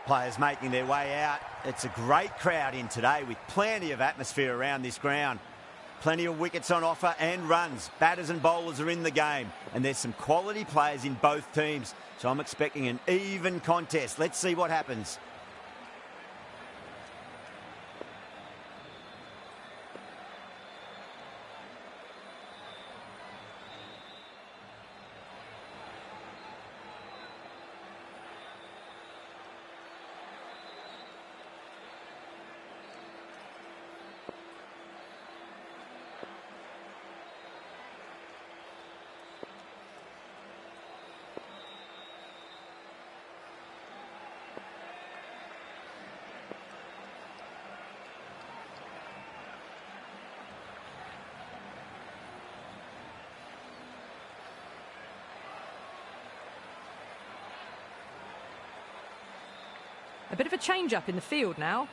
Players making their way out. It's a great crowd in today with plenty of atmosphere around this ground. Plenty of wickets on offer and runs. Batters and bowlers are in the game. And there's some quality players in both teams. So I'm expecting an even contest. Let's see what happens. A bit of a change-up in the field now.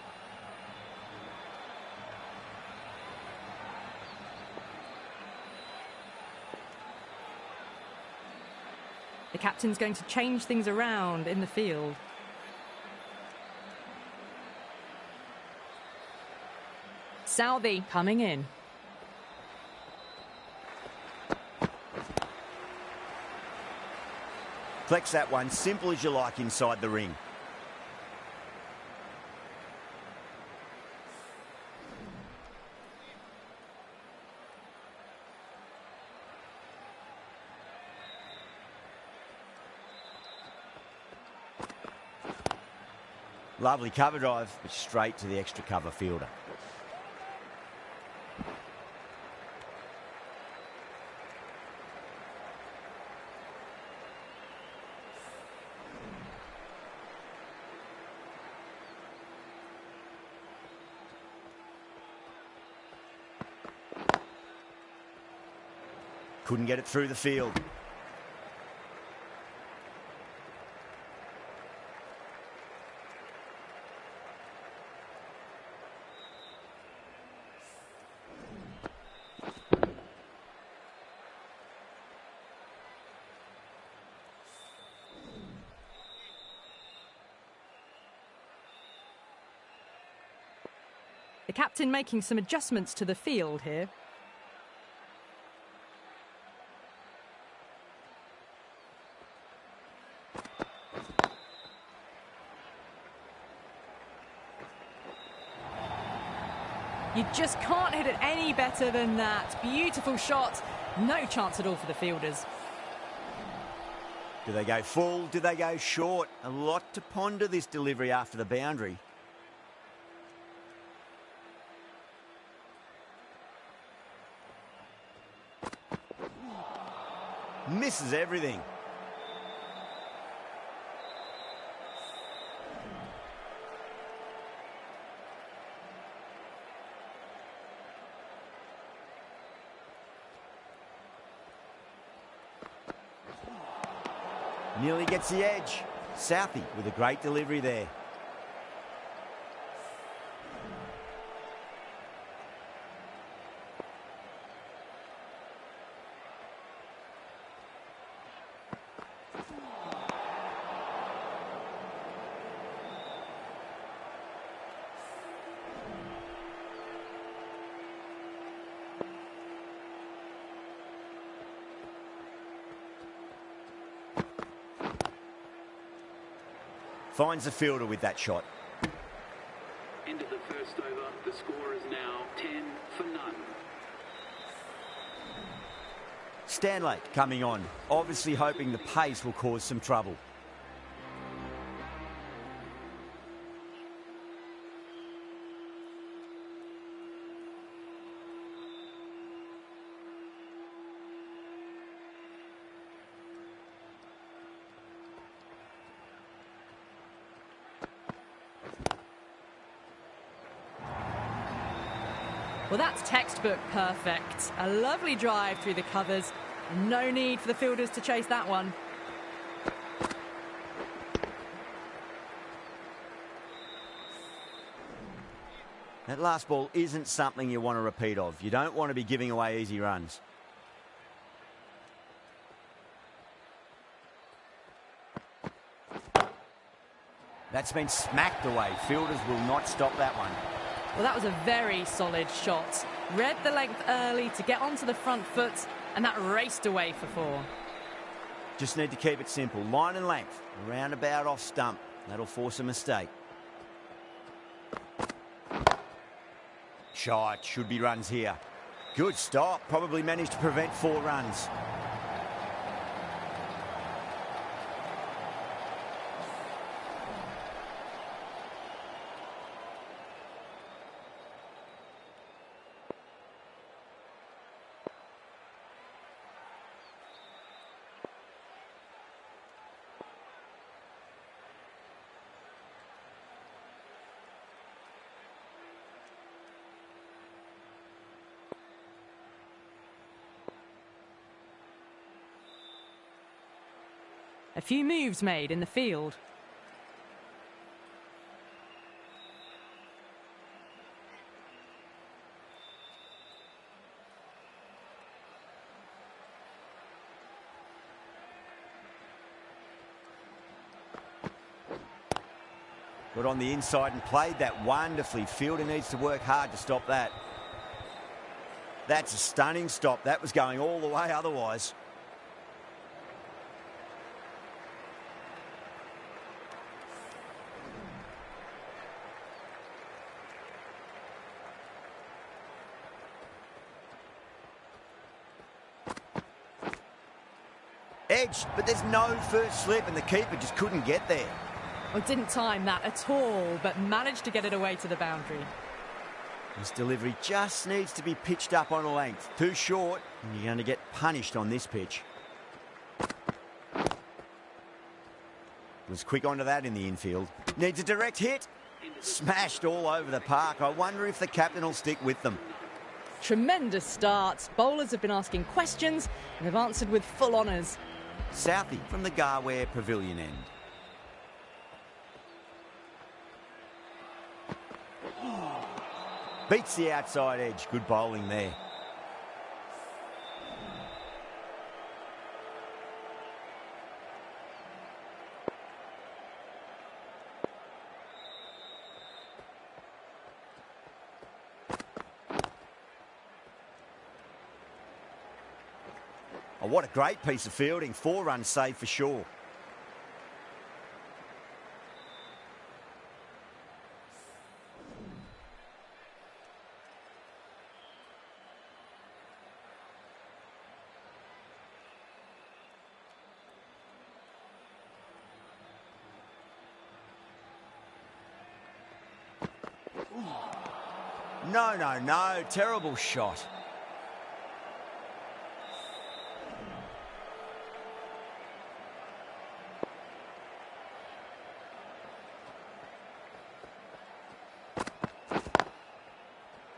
The captain's going to change things around in the field. Southee coming in. Flex that one, simple as you like inside the ring. Lovely cover drive, but straight to the extra cover fielder. Couldn't get it through the field. The captain making some adjustments to the field here. You just can't hit it any better than that. Beautiful shot. No chance at all for the fielders. Do they go full? Do they go short? A lot to ponder this delivery after the boundary. Misses everything. Nearly gets the edge. Southee with a great delivery there. Finds the fielder with that shot. End of the first over. The score is now 10 for none. Stanlake coming on, obviously hoping the pace will cause some trouble. Well, that's textbook perfect. A lovely drive through the covers. No need for the fielders to chase that one. That last ball isn't something you want to repeat of. You don't want to be giving away easy runs. That's been smacked away. Fielders will not stop that one. Well, that was a very solid shot. Read the length early to get onto the front foot, and that raced away for 4. Just need to keep it simple. Line and length. Around about off stump. That'll force a mistake. Shot. Should be runs here. Good stop. Probably managed to prevent 4 runs. A few moves made in the field. Got on the inside and played that wonderfully. Fielder needs to work hard to stop that. That's a stunning stop. That was going all the way otherwise. Edged, but there's no first slip and the keeper just couldn't get there. Well, didn't time that at all, but managed to get it away to the boundary. This delivery just needs to be pitched up on a length. Too short, and you're going to get punished on this pitch. Was quick onto that in the infield. Needs a direct hit. Smashed all over the park. I wonder if the captain will stick with them. Tremendous start. Bowlers have been asking questions and have answered with full honours. Southey from the Garware Pavilion end. Beats the outside edge. Good bowling there. Oh, what a great piece of fielding. 4 runs saved for sure. No. Terrible shot.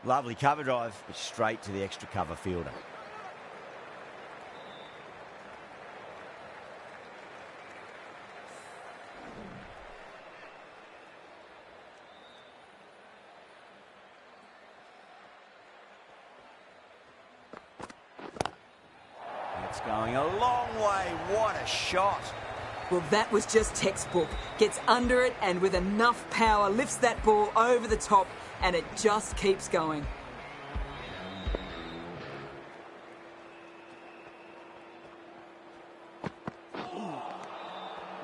Lovely cover drive, but straight to the extra cover fielder. It's going a long way. What a shot. Well, that was just textbook. Gets under it and with enough power lifts that ball over the top and it just keeps going.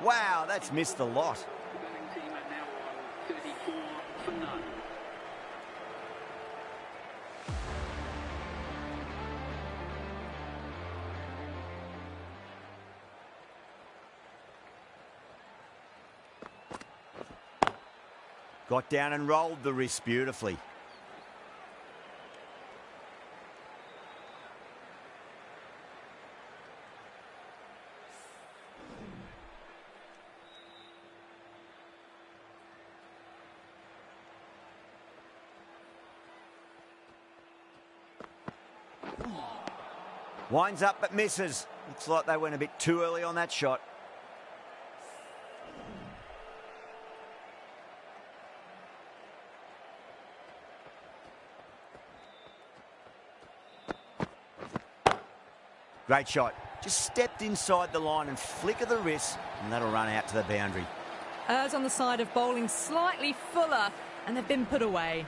Wow, that's missed a lot. The batting team are now on 34 for none. Got down and rolled the wrist beautifully. Winds up but misses. Looks like they went a bit too early on that shot. Great shot. Just stepped inside the line and flick of the wrist, and that'll run out to the boundary. errs on the side of bowling slightly fuller, and they've been put away.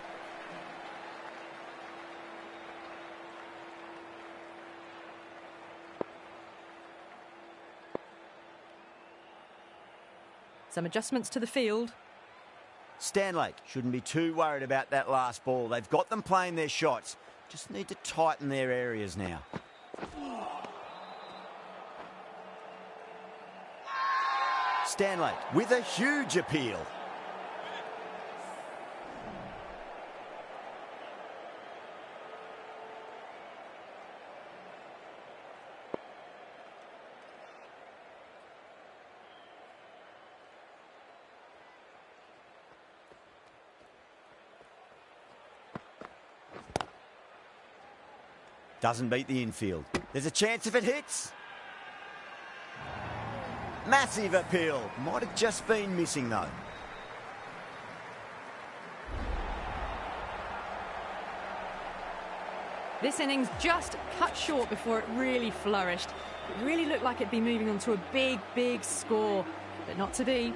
Some adjustments to the field. Stanlake shouldn't be too worried about that last ball. They've got them playing their shots. Just need to tighten their areas now. Stanlake with a huge appeal. Doesn't beat the infield. There's a chance if it hits. Massive appeal. Might have just been missing though. This innings just cut short before it really flourished. It really looked like it'd be moving on to a big, big score, but not to be.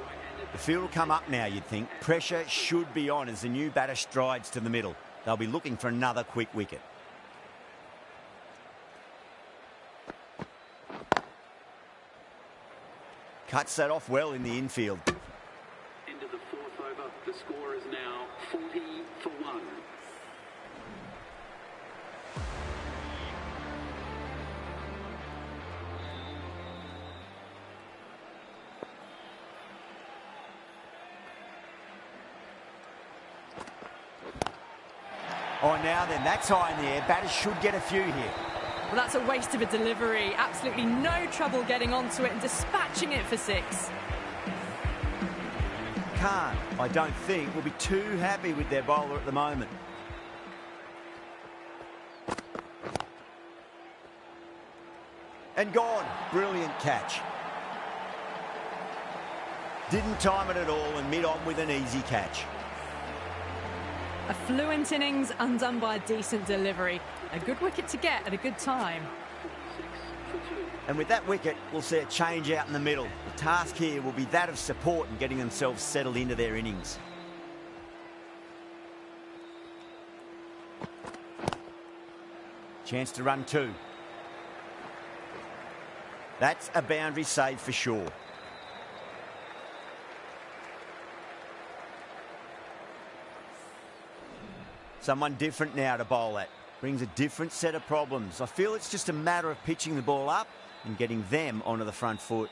The field will come up now, you'd think. Pressure should be on as the new batter strides to the middle. They'll be looking for another quick wicket. Cuts that off well in the infield. Into the fourth over, the score is now 40 for 1. Oh, now then, that's high in the air. Batters should get a few here. Well, that's a waste of a delivery. Absolutely no trouble getting onto it and dispatching it for 6. Khan, I don't think, will be too happy with their bowler at the moment. And gone. Brilliant catch. Didn't time it at all and mid-on with an easy catch. A fluent innings undone by a decent delivery. A good wicket to get at a good time. And with that wicket, we'll see a change out in the middle. The task here will be that of support and getting themselves settled into their innings. Chance to run 2. That's a boundary save for sure. Someone different now to bowl at. Brings a different set of problems. I feel it's just a matter of pitching the ball up and getting them onto the front foot.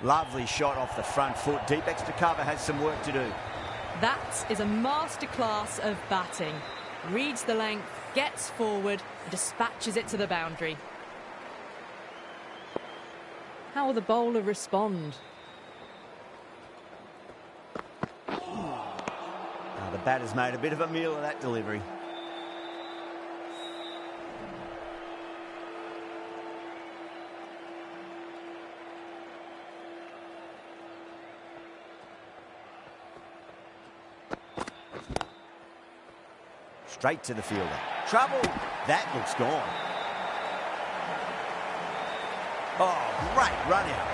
Lovely shot off the front foot. Deep extra cover has some work to do. That is a masterclass of batting. Reads the length, gets forward, and dispatches it to the boundary. How will the bowler respond? The batter's made a bit of a meal of that delivery. Straight to the fielder. Trouble. That looks gone. Oh, great run out.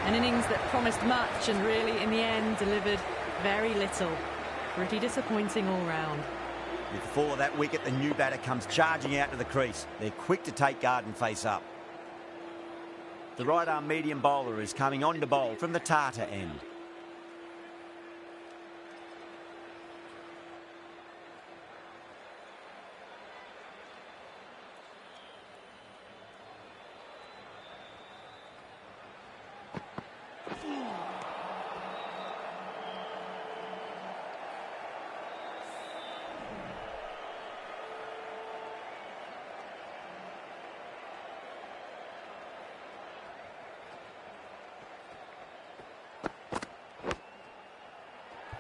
An innings that promised much and really, in the end, delivered very little. Pretty disappointing all round. With the fall of that wicket, the new batter comes charging out to the crease. They're quick to take guard and face up. The right-arm medium bowler is coming on to bowl from the Tata end.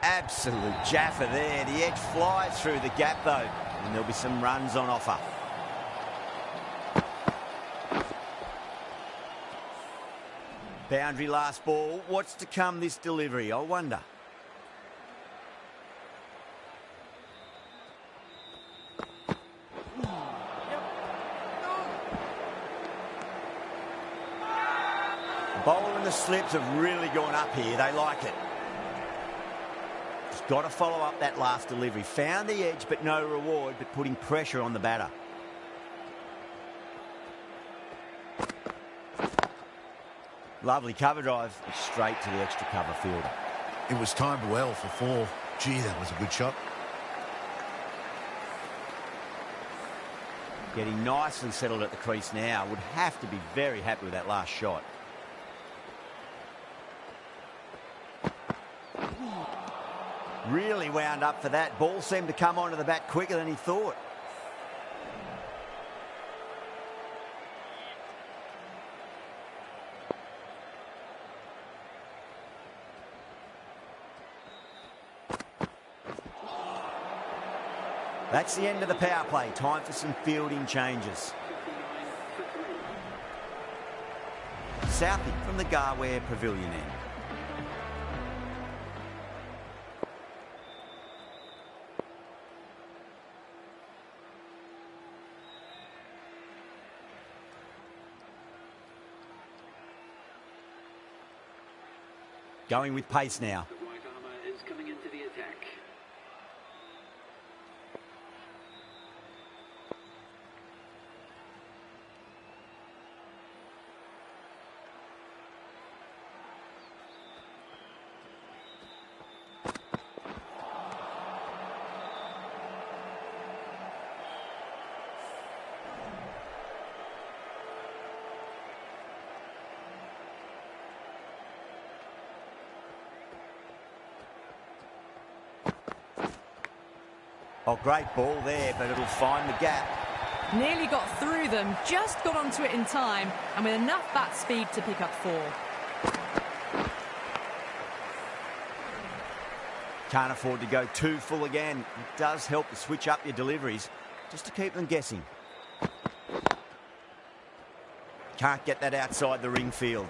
Absolute jaffa there. The edge flies through the gap though, and there'll be some runs on offer. Boundary last ball. What's to come this delivery, I wonder. Bowler and the slips have really gone up here. They like it. Just got to follow up that last delivery. Found the edge, but no reward, but putting pressure on the batter. Lovely cover drive, straight to the extra cover fielder. It was timed well for 4. Gee, that was a good shot. Getting nicely settled at the crease now. Would have to be very happy with that last shot. Really wound up for that. Ball seemed to come onto the bat quicker than he thought. That's the end of the power play. Time for some fielding changes. Southey from the Garware Pavilion end. Going with pace now. The right armour is coming into the attack. Oh, great ball there, but it'll find the gap. Nearly got through them, just got onto it in time, and with enough bat speed to pick up 4. Can't afford to go too full again. It does help to switch up your deliveries, just to keep them guessing. Can't get that outside the ring field.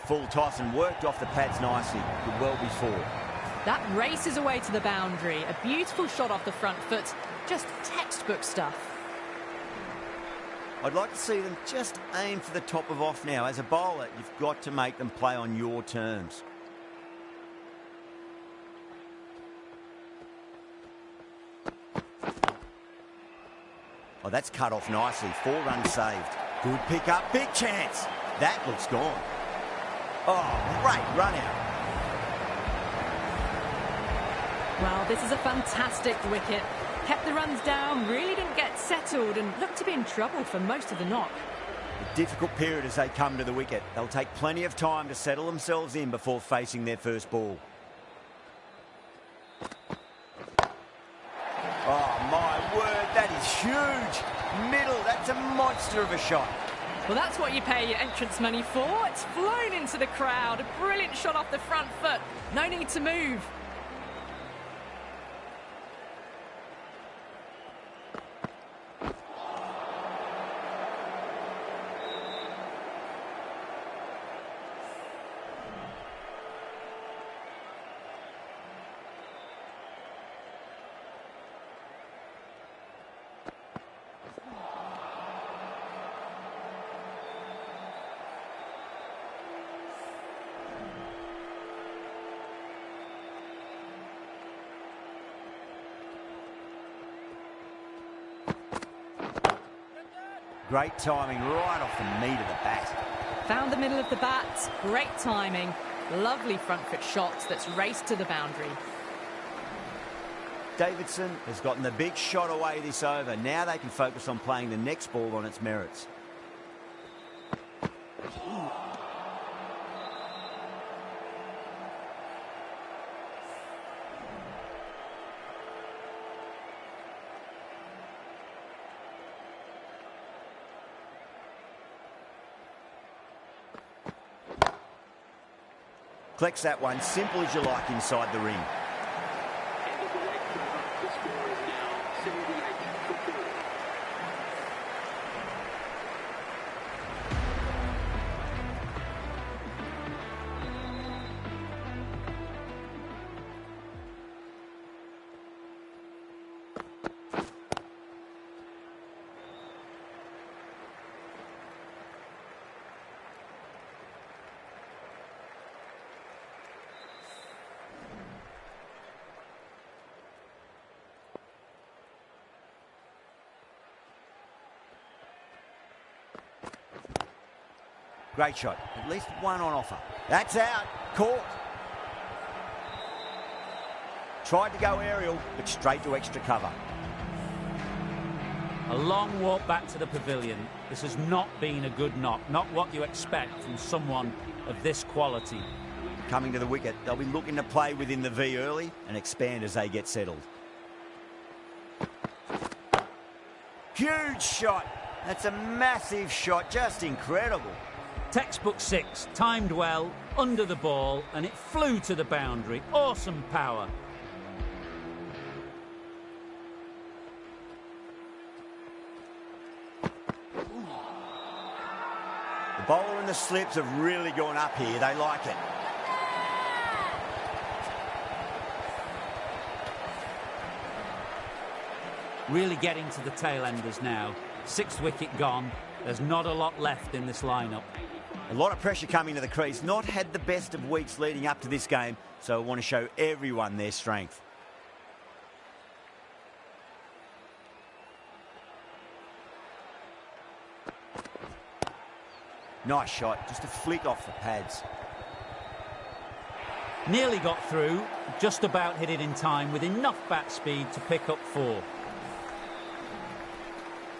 Full toss and worked off the pads nicely. Could well be 4. That races away to the boundary. A beautiful shot off the front foot. Just textbook stuff. I'd like to see them just aim for the top of off now. As a bowler, you've got to make them play on your terms. Oh, that's cut off nicely. 4 runs saved. Good pick up. Big chance. That looks gone. Oh, great run out. Well, this is a fantastic wicket. Kept the runs down, really didn't get settled and looked to be in trouble for most of the knock. A difficult period as they come to the wicket. They'll take plenty of time to settle themselves in before facing their first ball. Oh, my word, that is huge. Middle, that's a monster of a shot. Well, that's what you pay your entrance money for. It's flown into the crowd. A brilliant shot off the front foot. No need to move. Great timing right off the meat of the bat. Found the middle of the bat. Great timing. Lovely front foot shot that's raced to the boundary. Davidson has gotten the big shot away this over. Now they can focus on playing the next ball on its merits. Collects that one, simple as you like, inside the ring. End of the leg, Trevor. The score is now 78-4. Great shot. At least one on offer. That's out. Caught. Tried to go aerial, but straight to extra cover. A long walk back to the pavilion. This has not been a good knock. Not what you expect from someone of this quality. Coming to the wicket, they'll be looking to play within the V early and expand as they get settled. Huge shot. That's a massive shot. Just incredible. Textbook 6, timed well, under the ball, and it flew to the boundary. Awesome power. The bowler and the slips have really gone up here. They like it. Really getting to the tail enders now. 6th wicket gone. There's not a lot left in this lineup. A lot of pressure coming to the crease. Not had the best of weeks leading up to this game, so I want to show everyone their strength. Nice shot, just a flick off the pads. Nearly got through, just about hit it in time with enough bat speed to pick up 4.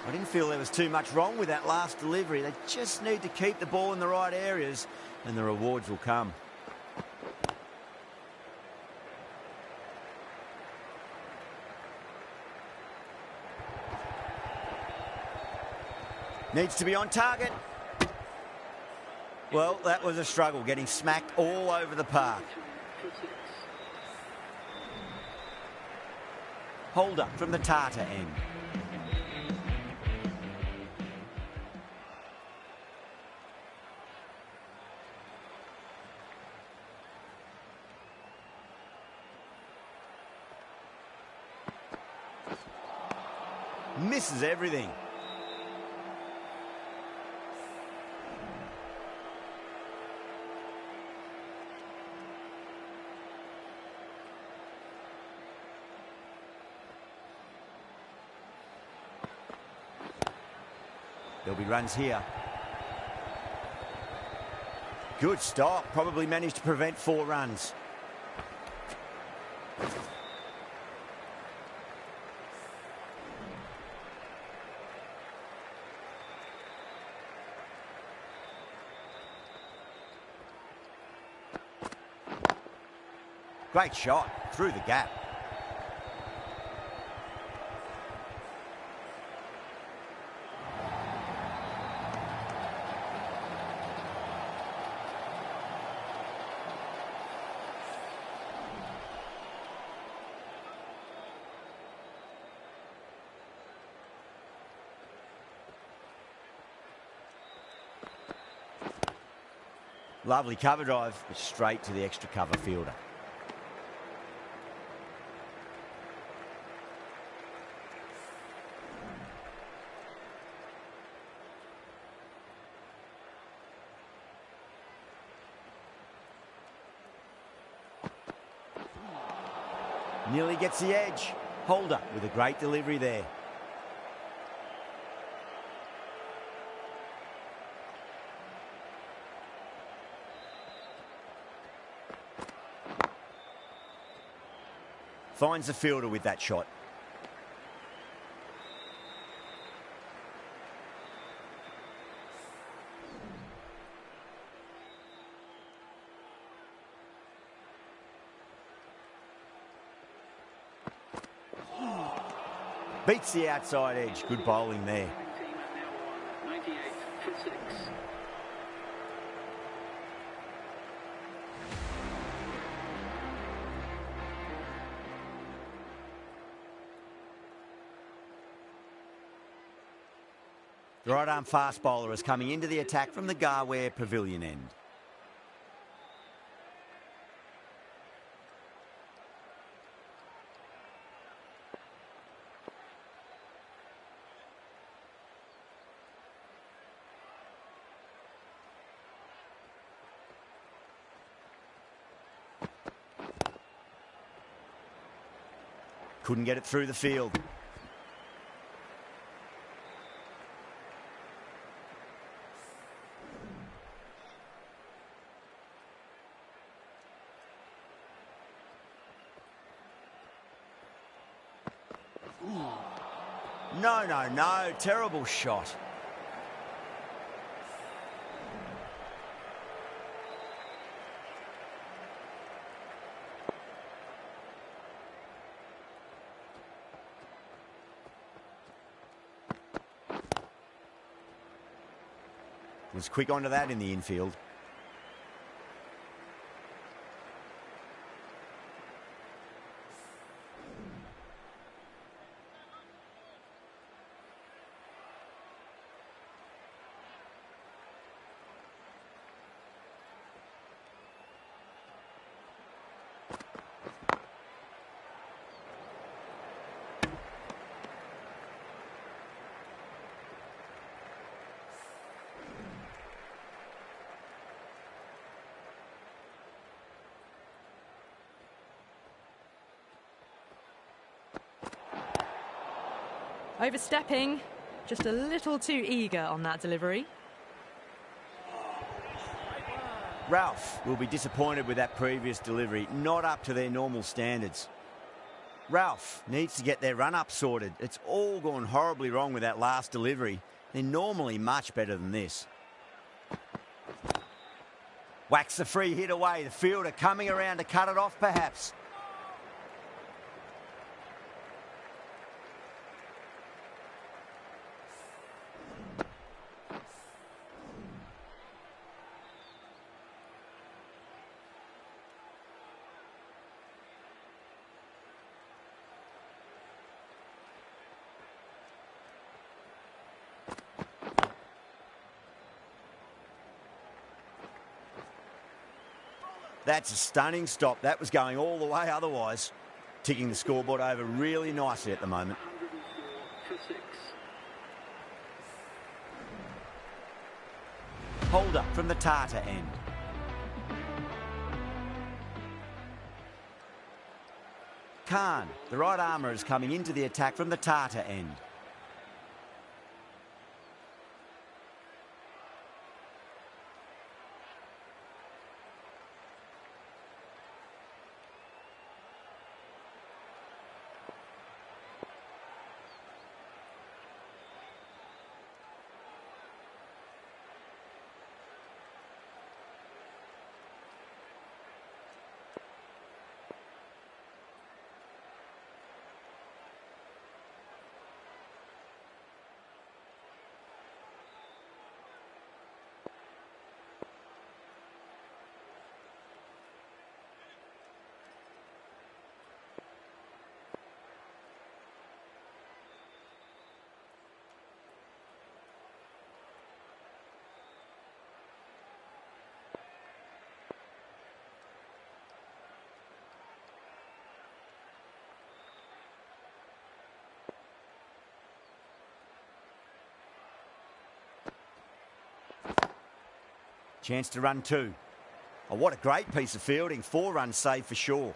I didn't feel there was too much wrong with that last delivery. They just need to keep the ball in the right areas and the rewards will come. Needs to be on target. Well, that was a struggle, getting smacked all over the park. Holder from the Tata end. Misses everything. There'll be runs here. Good stop. Probably managed to prevent 4 runs. Great shot through the gap. Lovely cover drive, but straight to the extra cover fielder. Nearly gets the edge. Holder with a great delivery there. Finds the fielder with that shot. Beats the outside edge. Good bowling there. Team have now won 98 for 6. The right arm fast bowler is coming into the attack from the Garware Pavilion end. Couldn't get it through the field. No. Terrible shot. Was quick onto that in the infield. Overstepping, just a little too eager on that delivery. Ralph will be disappointed with that previous delivery, not up to their normal standards. Ralph needs to get their run-up sorted. It's all gone horribly wrong with that last delivery. They're normally much better than this. Whacks the free hit away. The fielder coming around to cut it off, perhaps. That's a stunning stop. That was going all the way otherwise. Ticking the scoreboard over really nicely at the moment. 104 for 6. Holder from the Tata end. Khan, the right armour, is coming into the attack from the Tata end. Chance to run 2. Oh, what a great piece of fielding. 4 runs saved for sure.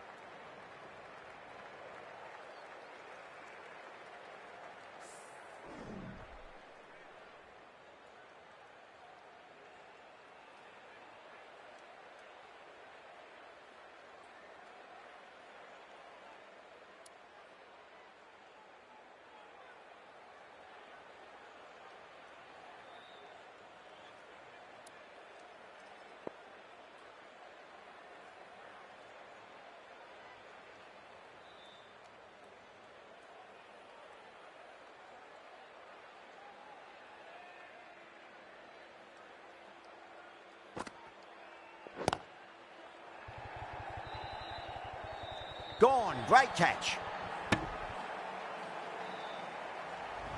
Gone. Great catch.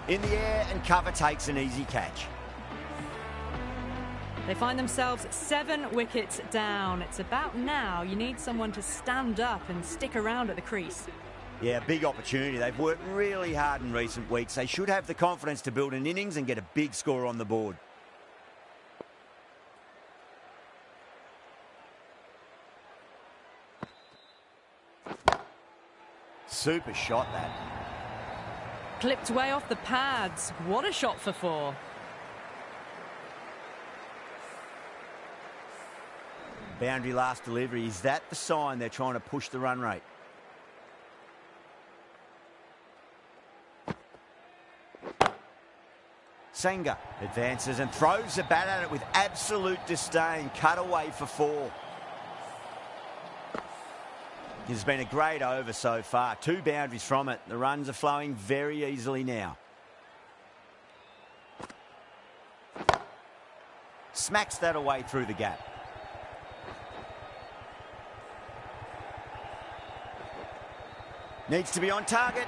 In the air, and cover takes an easy catch. They find themselves 7 wickets down. It's about now you need someone to stand up and stick around at the crease. Yeah, big opportunity. They've worked really hard in recent weeks. They should have the confidence to build an innings and get a big score on the board. Super shot, that. Clipped way off the pads. What a shot for 4. Boundary last delivery. Is that the sign they're trying to push the run rate? Sangha advances and throws the bat at it with absolute disdain. Cut away for 4. It's been a great over so far. 2 boundaries from it. The runs are flowing very easily now. Smacks that away through the gap. Needs to be on target.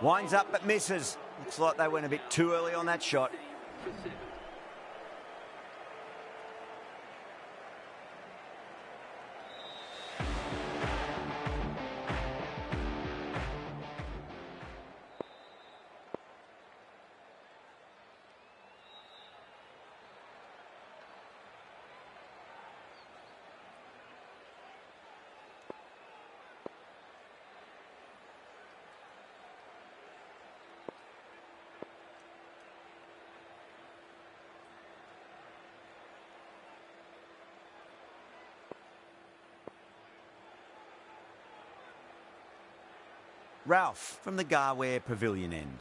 Winds up but misses. Looks like they went a bit too early on that shot. Ralph from the Garware Pavilion end.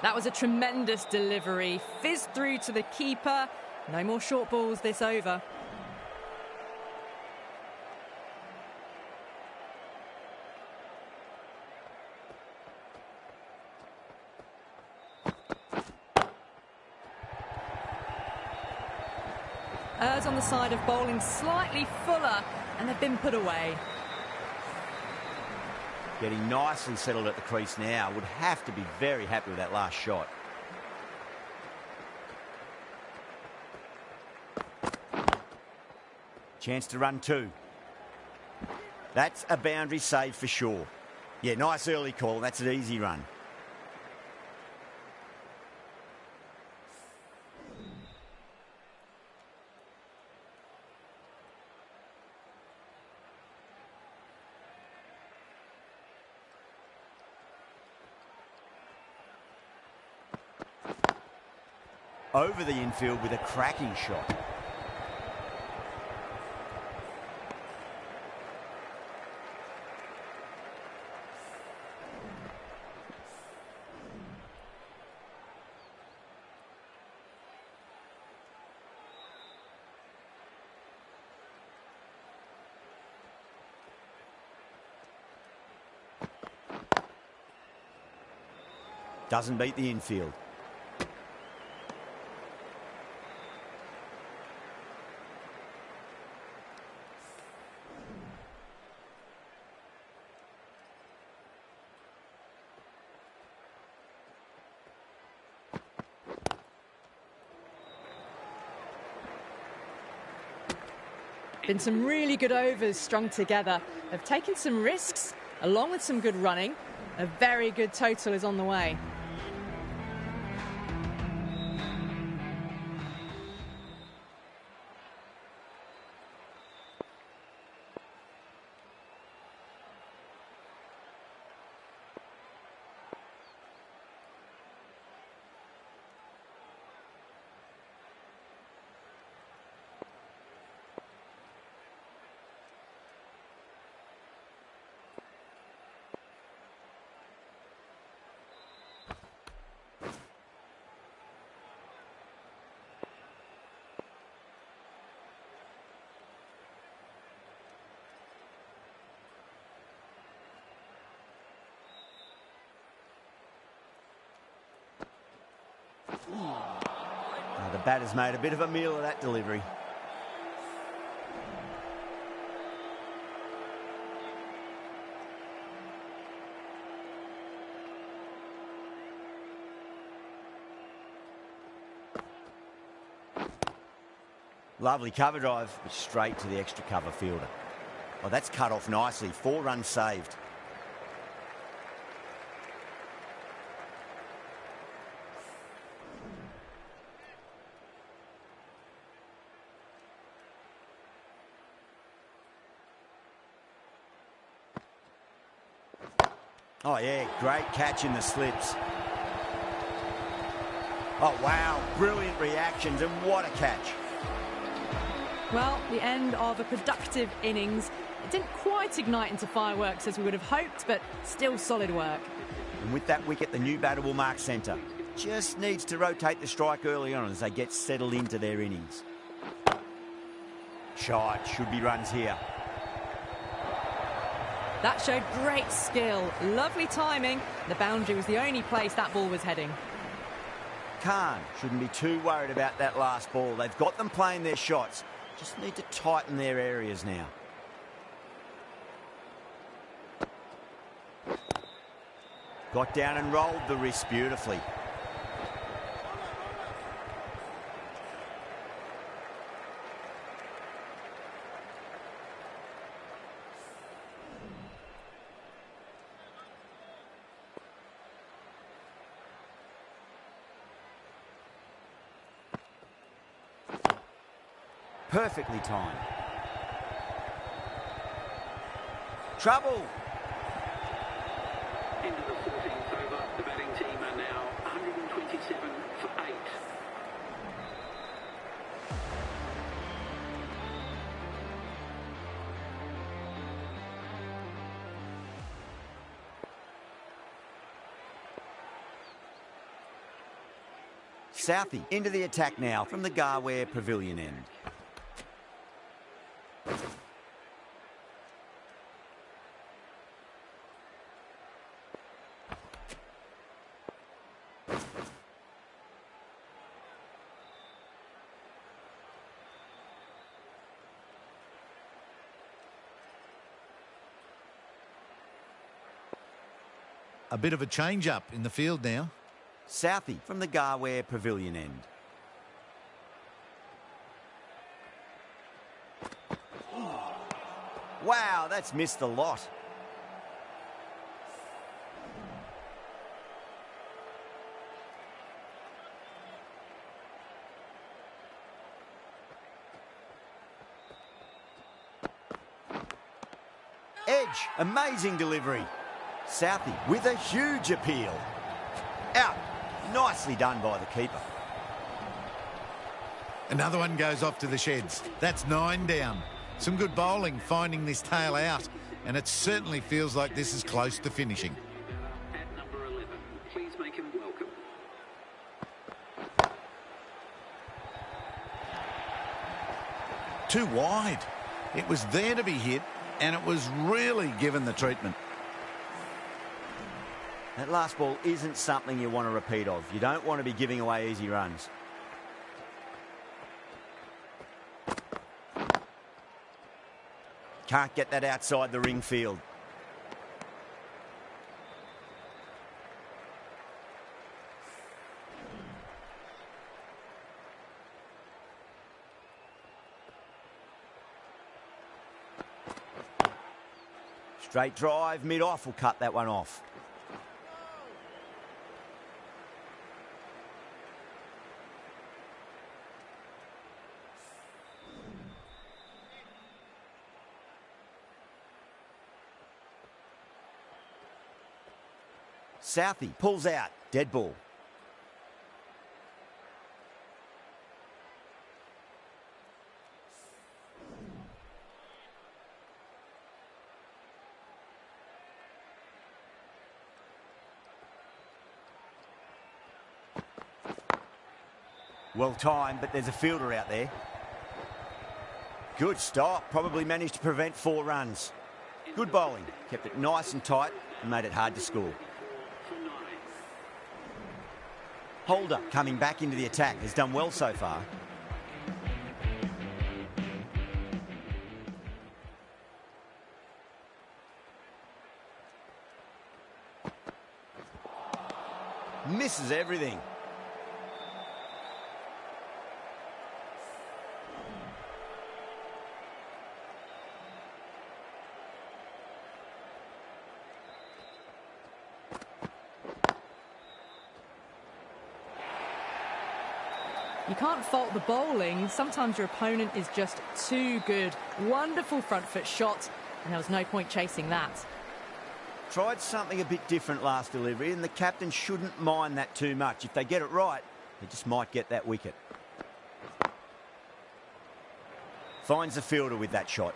That was a tremendous delivery. Fizzed through to the keeper. No more short balls this over. Errs on the side of bowling slightly fuller, and they've been put away. Getting nicely settled at the crease now. Would have to be very happy with that last shot. Chance to run 2. That's a boundary save for sure. Yeah, nice early call. That's an easy run. Over the infield with a cracking shot. Doesn't beat the infield. Been some really good overs strung together. They've taken some risks, along with some good running. A very good total is on the way. The batter's made a bit of a meal of that delivery. Lovely cover drive, but straight to the extra cover fielder. Oh, that's cut off nicely. 4 runs saved. Oh, yeah, great catch in the slips. Oh, wow, brilliant reactions, and what a catch. Well, the end of a productive innings. It didn't quite ignite into fireworks as we would have hoped, but still solid work. And with that wicket, the new batter will mark centre. Just needs to rotate the strike early on as they get settled into their innings. Shot, should be runs here. That showed great skill, lovely timing. The boundary was the only place that ball was heading. Khan shouldn't be too worried about that last ball. They've got them playing their shots. Just need to tighten their areas now. Got down and rolled the wrist beautifully. Perfectly timed. Trouble. Into the 14th over. The batting team are now 127 for 8. Southey into the attack now from the Garware Pavilion end. A bit of a change-up in the field now. Southey from the Garware Pavilion end. Wow, that's missed a lot. Edge, amazing delivery. Southey with a huge appeal. Out. Nicely done by the keeper. Another one goes off to the sheds. That's 9 down. Some good bowling finding this tail out, and it certainly feels like this is close to finishing. At number 11, please make him welcome. Too wide. It was there to be hit, and it was really given the treatment. That last ball isn't something you want to repeat of. You don't want to be giving away easy runs. Can't get that outside the ring field. Straight drive, mid-off will cut that one off. Southey pulls out, dead ball. Well timed, but there's a fielder out there. Good stop, probably managed to prevent 4 runs. Good bowling, kept it nice and tight and made it hard to score. Holder coming back into the attack has done well so far. Misses everything. You can't fault the bowling. Sometimes your opponent is just too good. Wonderful front foot shot, and there was no point chasing that. Tried something a bit different last delivery, and the captain shouldn't mind that too much. If they get it right, they just might get that wicket. Finds the fielder with that shot.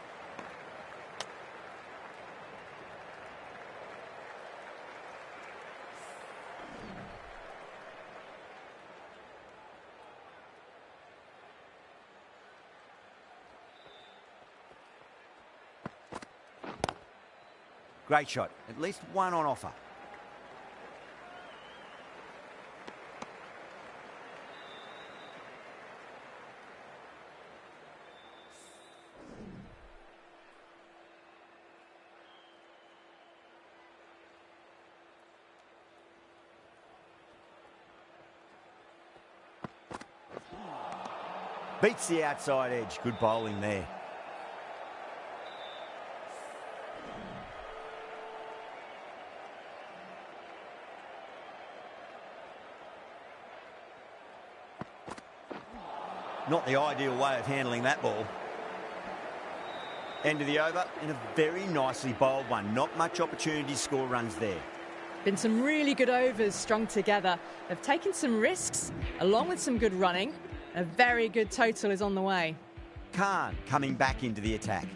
Great shot. At least one on offer. Beats the outside edge. Good bowling there. Not the ideal way of handling that ball. End of the over, and a very nicely bowled one. Not much opportunity to score runs there. Been some really good overs strung together. They've taken some risks, along with some good running. A very good total is on the way. Khan coming back into the attack.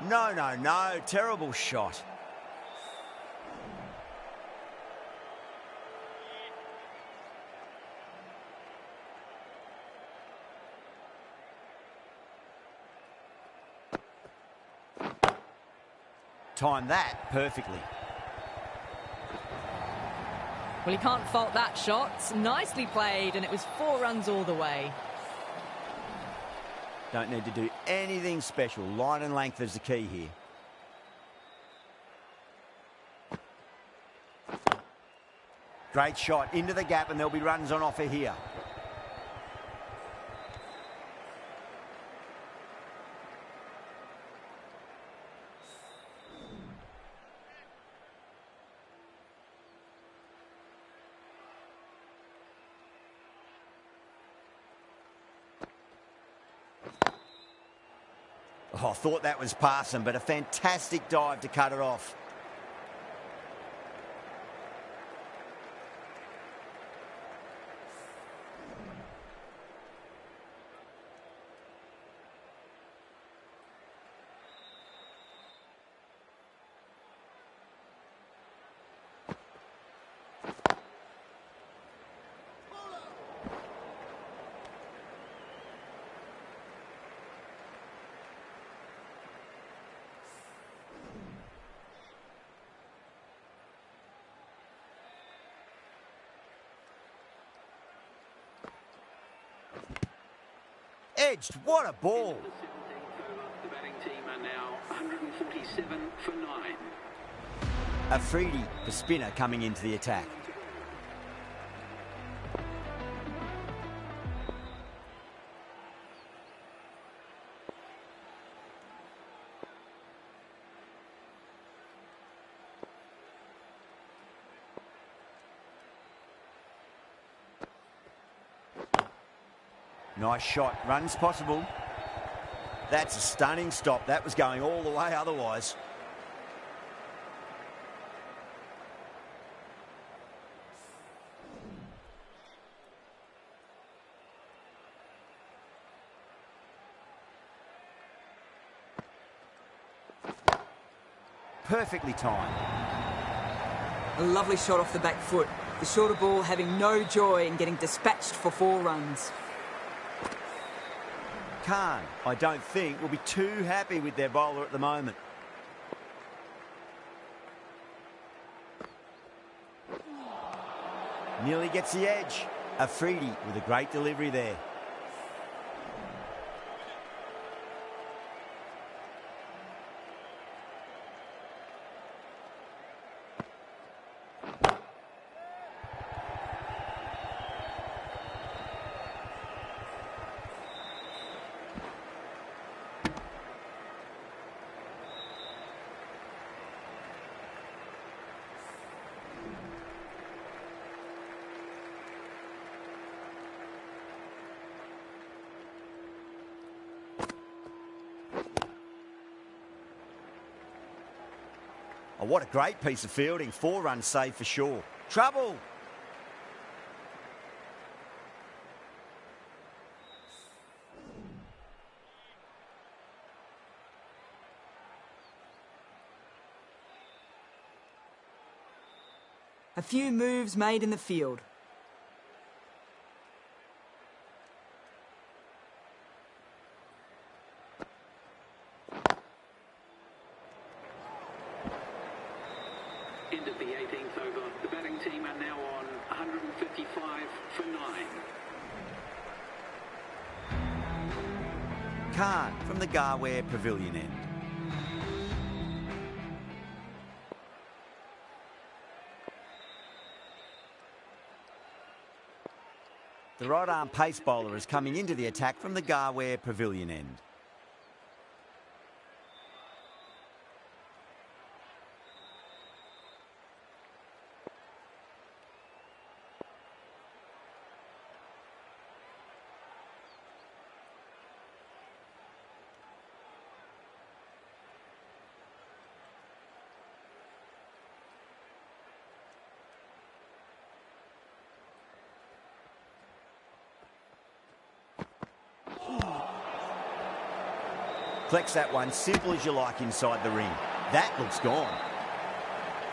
No. Terrible shot. Timed that perfectly. Well, you can't fault that shot. Nicely played, and it was 4 runs all the way. Don't need to do anything special. Line and length is the key here. Great shot into the gap, and there'll be runs on offer here. Oh, I thought that was passing, but a fantastic dive to cut it off. Edged, what a ball. Into the 17th over, the batting team are now 147 for 9. Afridi, the spinner, coming into the attack. Nice shot. Runs possible. That's a stunning stop. That was going all the way otherwise. Perfectly timed. A lovely shot off the back foot. The shorter ball having no joy in getting dispatched for 4 runs. Khan, I don't think, will be too happy with their bowler at the moment. Nearly gets the edge. Afridi with a great delivery there. Oh, what a great piece of fielding. 4 runs saved for sure. Trouble. A few moves made in the field. End of the 18th over, the batting team are now on 155 for 9. Khan from the Garware Pavilion end. The right-arm pace bowler is coming into the attack from the Garware Pavilion end. Flex that one, simple as you like inside the ring. That looks gone.